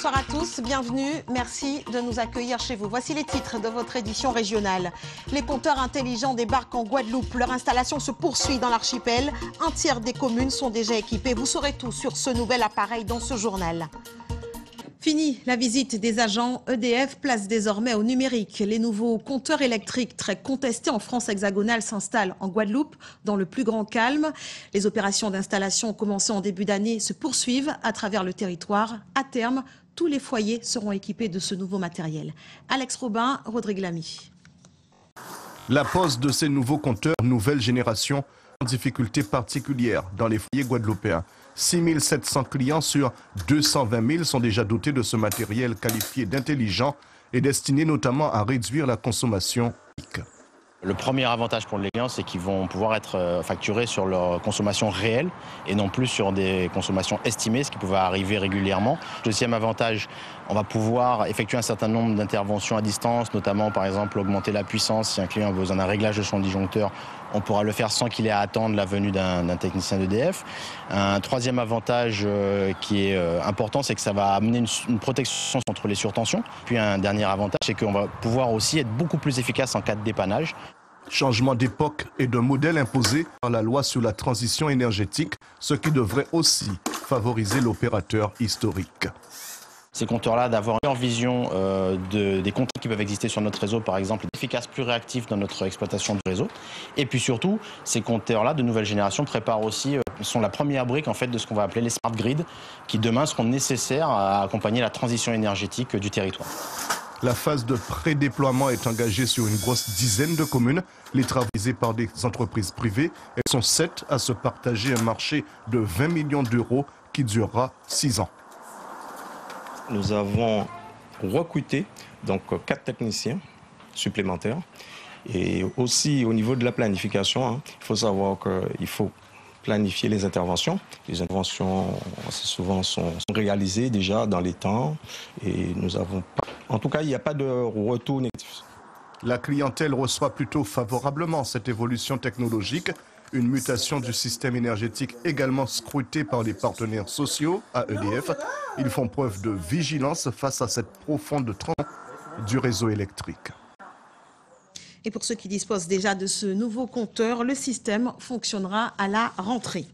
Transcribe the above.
bonsoir à tous, bienvenue, merci de nous accueillir chez vous. Voici les titres de votre édition régionale. Les compteurs intelligents débarquent en Guadeloupe, leur installation se poursuit dans l'archipel. Un tiers des communes sont déjà équipées. Vous saurez tout sur ce nouvel appareil dans ce journal. Fini la visite des agents, EDF place désormais au numérique. Les nouveaux compteurs électriques très contestés en France hexagonale s'installent en Guadeloupe dans le plus grand calme. Les opérations d'installation commencées en début d'année se poursuivent à travers le territoire. À terme, tous les foyers seront équipés de ce nouveau matériel. Alex Robin, Rodrigue Lamy. La pose de ces nouveaux compteurs nouvelle génération en difficulté particulière dans les foyers guadeloupéens. 6 700 clients sur 220 000 sont déjà dotés de ce matériel qualifié d'intelligent et destiné notamment à réduire la consommation. Le premier avantage pour les clients, c'est qu'ils vont pouvoir être facturés sur leur consommation réelle et non plus sur des consommations estimées, ce qui pouvait arriver régulièrement. Deuxième avantage, on va pouvoir effectuer un certain nombre d'interventions à distance, notamment par exemple augmenter la puissance. Si un client a besoin d'un réglage de son disjoncteur, on pourra le faire sans qu'il ait à attendre la venue d'un technicien d'EDF. Un troisième avantage qui est important, c'est que ça va amener une protection contre les surtensions. Puis un dernier avantage, c'est qu'on va pouvoir aussi être beaucoup plus efficace en cas de dépannage. Changement d'époque et de modèle imposé par la loi sur la transition énergétique, ce qui devrait aussi favoriser l'opérateur historique. Ces compteurs-là, d'avoir une vision des compteurs qui peuvent exister sur notre réseau, par exemple, efficaces, plus réactifs dans notre exploitation du réseau. Et puis surtout, ces compteurs-là de nouvelle génération préparent aussi, sont la première brique en fait de ce qu'on va appeler les smart grids, qui demain seront nécessaires à accompagner la transition énergétique du territoire. La phase de pré-déploiement est engagée sur une grosse dizaine de communes. Les travaux réalisés par des entreprises privées. Elles sont 7 à se partager un marché de 20 millions d'euros qui durera 6 ans. Nous avons recruté donc 4 techniciens supplémentaires. Et aussi au niveau de la planification, il faut savoir qu'il faut planifier les interventions. Les interventions, assez souvent, sont réalisées déjà dans les temps. Et nous avons pas... En tout cas, il n'y a pas de retour négatif. La clientèle reçoit plutôt favorablement cette évolution technologique. Une mutation du système énergétique également scrutée par les partenaires sociaux à EDF. Ils font preuve de vigilance face à cette profonde transition du réseau électrique. Et pour ceux qui disposent déjà de ce nouveau compteur, le système fonctionnera à la rentrée.